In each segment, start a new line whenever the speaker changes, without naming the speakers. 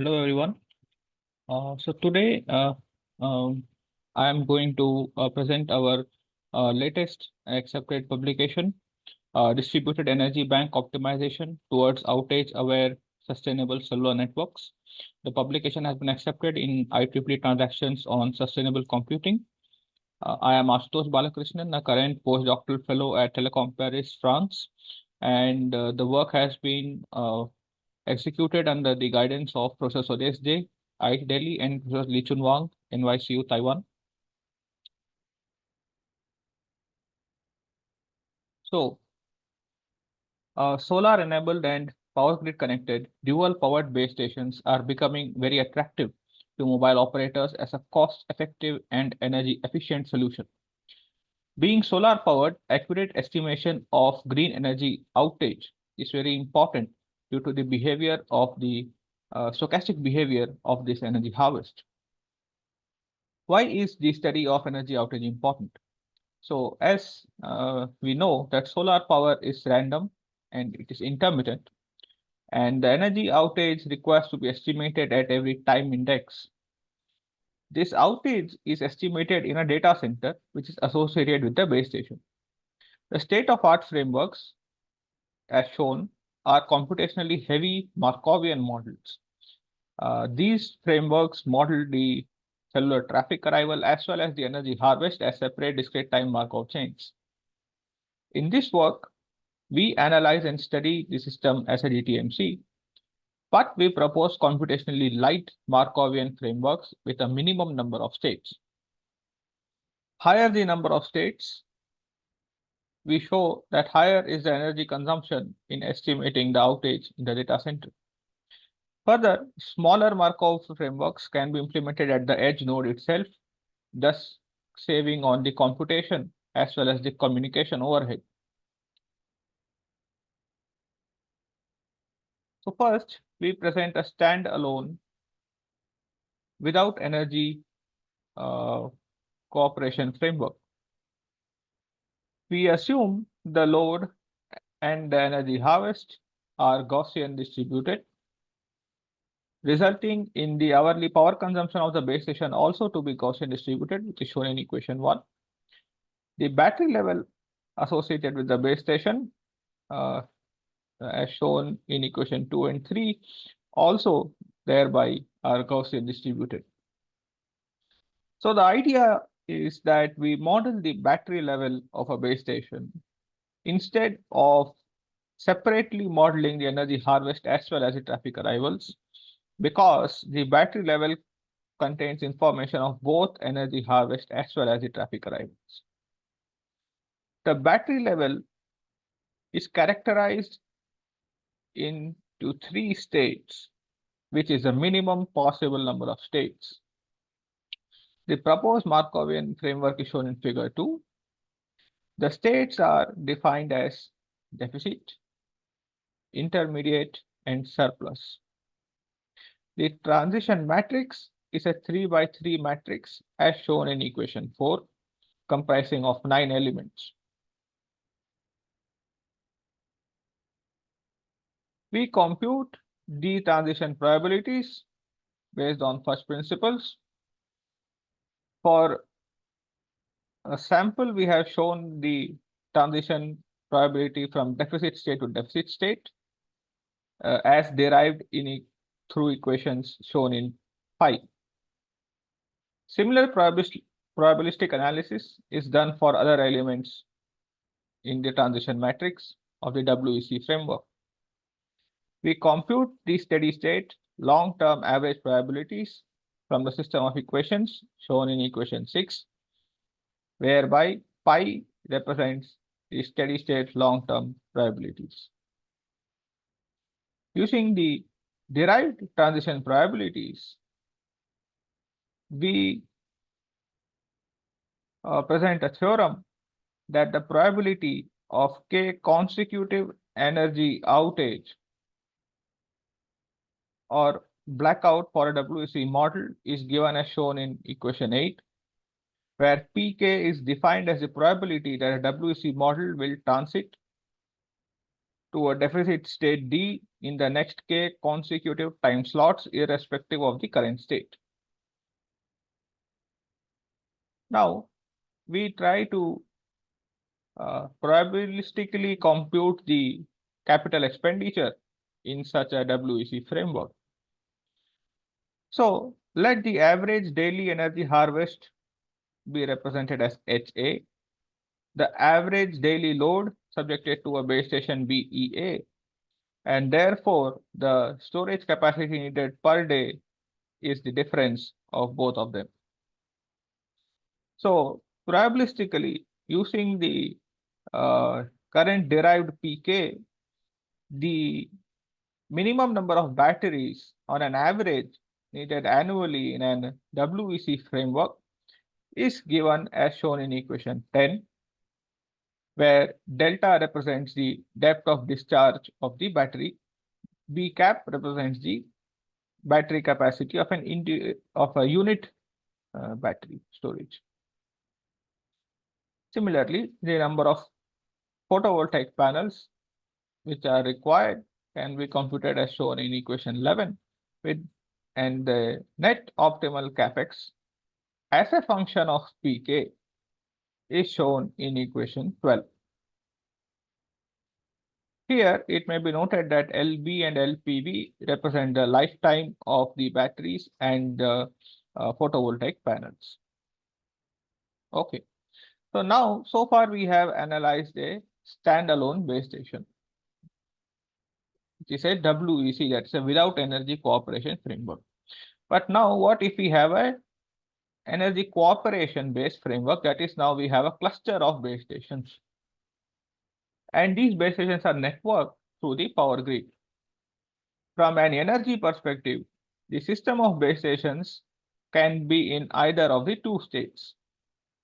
Hello, everyone. So today, I am going to present our latest accepted publication, Distributed Energy Bank Optimization Towards Outage-Aware Sustainable Cellular Networks. The publication has been accepted in IEEE Transactions on Sustainable Computing. I am Ashutosh Balakrishnan, a current postdoctoral fellow at Telecom Paris, France, and the work has been executed under the guidance of Professor Suresh J, IIT Delhi, and Professor Lichun Wang, NYCU, Taiwan. So, solar enabled and power grid connected dual powered base stations are becoming very attractive to mobile operators as a cost effective and energy efficient solution. Being solar powered, accurate estimation of green energy outage is very important due to the behavior of the stochastic behavior of this energy harvest. Why is the study of energy outage important? So as we know that solar power is random and it is intermittent, and the energy outage requires to be estimated at every time index. This outage is estimated in a data center which is associated with the base station. The state-of-art frameworks, as shown, are computationally heavy Markovian models. These frameworks model the cellular traffic arrival as well as the energy harvest as separate discrete time Markov chains. In this work, we analyze and study the system as a DTMC, but we propose computationally light Markovian frameworks with a minimum number of states. Higher the number of states, we show that higher is the energy consumption in estimating the outage in the data center. Further, smaller Markov frameworks can be implemented at the edge node itself, thus saving on the computation as well as the communication overhead. So first, we present a standalone without energy cooperation framework. We assume the load and the energy harvest are Gaussian distributed, resulting in the hourly power consumption of the base station also to be Gaussian distributed, which is shown in equation 1. The battery level associated with the base station, as shown in equation 2 and 3, also thereby are Gaussian distributed. So the idea is that we model the battery level of a base station instead of separately modeling the energy harvest as well as the traffic arrivals, because the battery level contains information of both energy harvest as well as the traffic arrivals. The battery level is characterized into 3 states, which is the minimum possible number of states. The proposed Markovian framework is shown in figure 2. The states are defined as deficit, intermediate, and surplus. The transition matrix is a 3 by 3 matrix as shown in equation 4, comprising of 9 elements. We compute the transition probabilities based on first principles. For a sample, we have shown the transition probability from deficit state to deficit state as derived through equations shown in 5. Similar probabilistic analysis is done for other elements in the transition matrix of the WEC framework. We compute the steady state long-term average probabilities from the system of equations shown in equation 6, whereby pi represents the steady state long-term probabilities. Using the derived transition probabilities, we present a theorem that the probability of k consecutive energy outage or blackout for a WEC model is given as shown in equation 8, where Pk is defined as the probability that a WEC model will transit to a deficit state D in the next k consecutive time slots irrespective of the current state. Now, we try to probabilistically compute the capital expenditure in such a WEC framework. So let the average daily energy harvest be represented as HA, the average daily load subjected to a base station BEA, and therefore the storage capacity needed per day is the difference of both of them. So probabilistically, using the current derived PK, the minimum number of batteries on an average needed annually in an WEC framework is given as shown in equation 10, where delta represents the depth of discharge of the battery, B cap represents the battery capacity of a unit battery storage. Similarly, the number of photovoltaic panels which are required can be computed as shown in equation 11 and the net optimal capex as a function of Pk is shown in equation 12. Here, it may be noted that LB and LPV represent the lifetime of the batteries and the photovoltaic panels. Okay, so now, so far we have analyzed a standalone base station, which is a WEC, that's a without energy cooperation framework. But now, what if we have a energy cooperation based framework? That is, now we have a cluster of base stations. And these base stations are networked through the power grid. From an energy perspective, the system of base stations can be in either of the two states,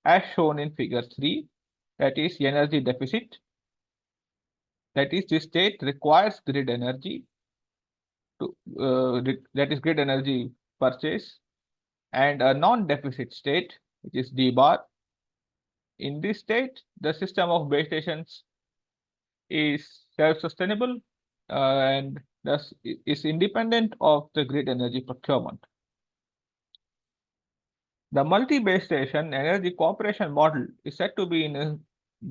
as shown in figure 3, that is energy deficit. That is, this state requires grid energy to that is grid energy purchase, and a non-deficit state, which is D bar. In this state, the system of base stations is self-sustainable and thus is independent of the grid energy procurement. The multi-base station energy cooperation model is said to be in a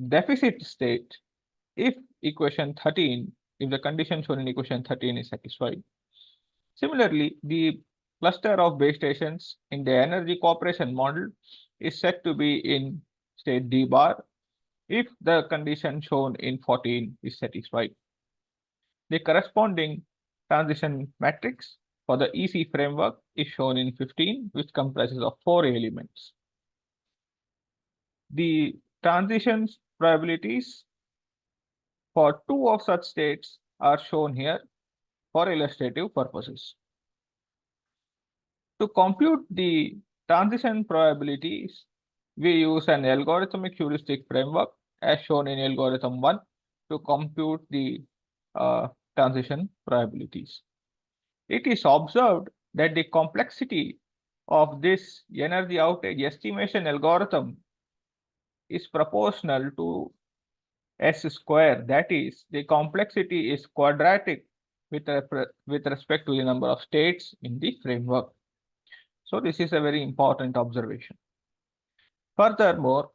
deficit state if the condition shown in equation 13 is satisfied. Similarly, the cluster of base stations in the energy cooperation model is said to be in state D bar if the condition shown in 14 is satisfied. The corresponding transition matrix for the EC framework is shown in 15, which comprises of 4 elements. The transitions probabilities for 2 of such states are shown here for illustrative purposes. To compute the transition probabilities, we use an algorithmic heuristic framework as shown in algorithm 1 to compute the transition probabilities. It is observed that the complexity of this energy outage estimation algorithm is proportional to S square. That is, the complexity is quadratic with respect to the number of states in the framework. So this is a very important observation. Furthermore,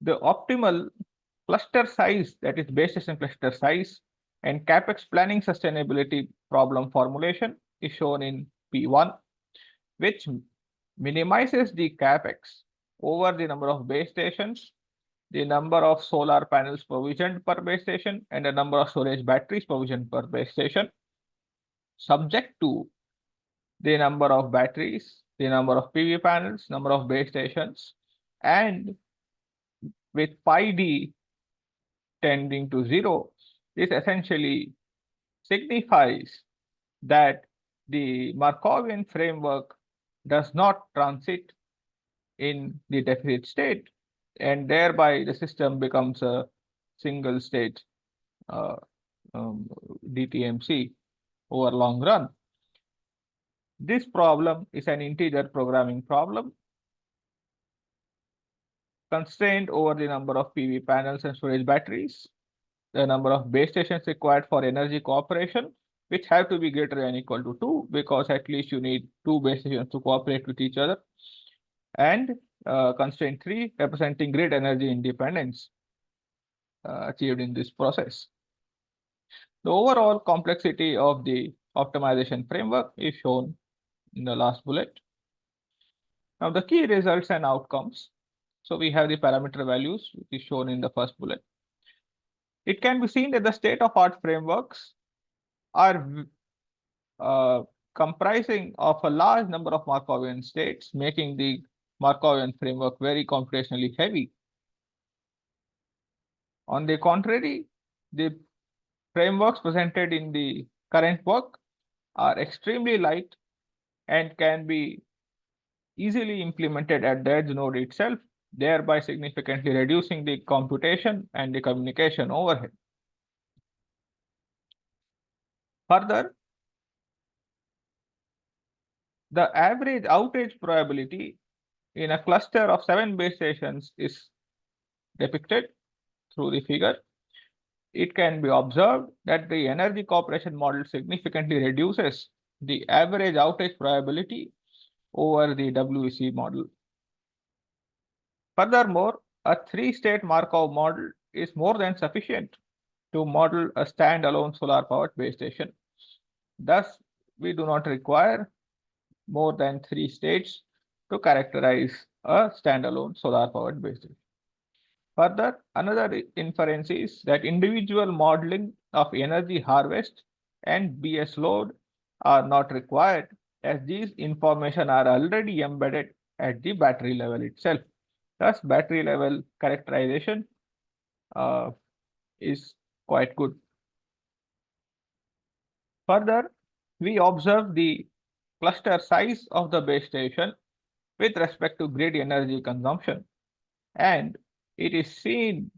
the optimal cluster size, that is base station cluster size, and capex planning sustainability problem formulation is shown in P1, which minimizes the capex over the number of base stations, the number of solar panels provisioned per base station, and the number of storage batteries provisioned per base station, subject to the number of batteries, the number of PV panels, number of base stations, and with pi d tending to 0, this essentially signifies that the Markovian framework does not transit in the deficit state, and thereby the system becomes a single state DTMC over long run. This problem is an integer programming problem constrained over the number of PV panels and storage batteries. the number of base stations required for energy cooperation, which have to be greater than equal to 2, because at least you need 2 base stations to cooperate with each other. And constraint 3, representing grid energy independence achieved in this process. The overall complexity of the optimization framework is shown in the last bullet. Now the key results and outcomes. So we have the parameter values, which is shown in the first bullet. It can be seen that the state-of-art frameworks are comprising of a large number of Markovian states, making the Markovian framework very computationally heavy. On the contrary, the frameworks presented in the current work are extremely light and can be easily implemented at the edge node itself, thereby significantly reducing the computation and the communication overhead. Further, the average outage probability in a cluster of 7 base stations is depicted through the figure. It can be observed that the energy cooperation model significantly reduces the average outage probability over the WEC model. Furthermore, a 3-state Markov model is more than sufficient to model a standalone solar-powered base station. Thus, we do not require more than 3 states to characterize a standalone solar-powered base station. Further, another inference is that individual modeling of energy harvest and BS load are not required, as these information are already embedded at the battery level itself. Thus, battery level characterization is quite good. Further, we observe the cluster size of the base station with respect to grid energy consumption, and it is seen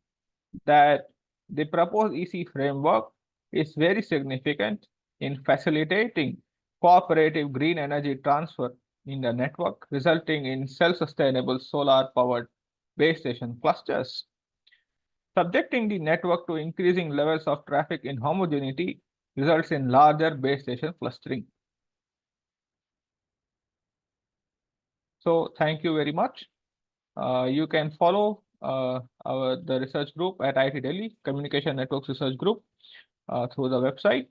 that the proposed EC framework is very significant in facilitating cooperative green energy transfer in the network, resulting in self-sustainable solar-powered base station clusters. Subjecting the network to increasing levels of traffic inhomogeneity results in larger base station clustering. So thank you very much. You can follow the research group at IIT Delhi, Communication Networks Research Group, through the website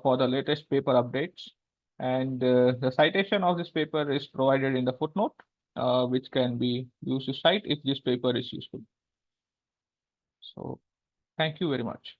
for the latest paper updates. And the citation of this paper is provided in the footnote, which can be used to cite if this paper is useful. So thank you very much.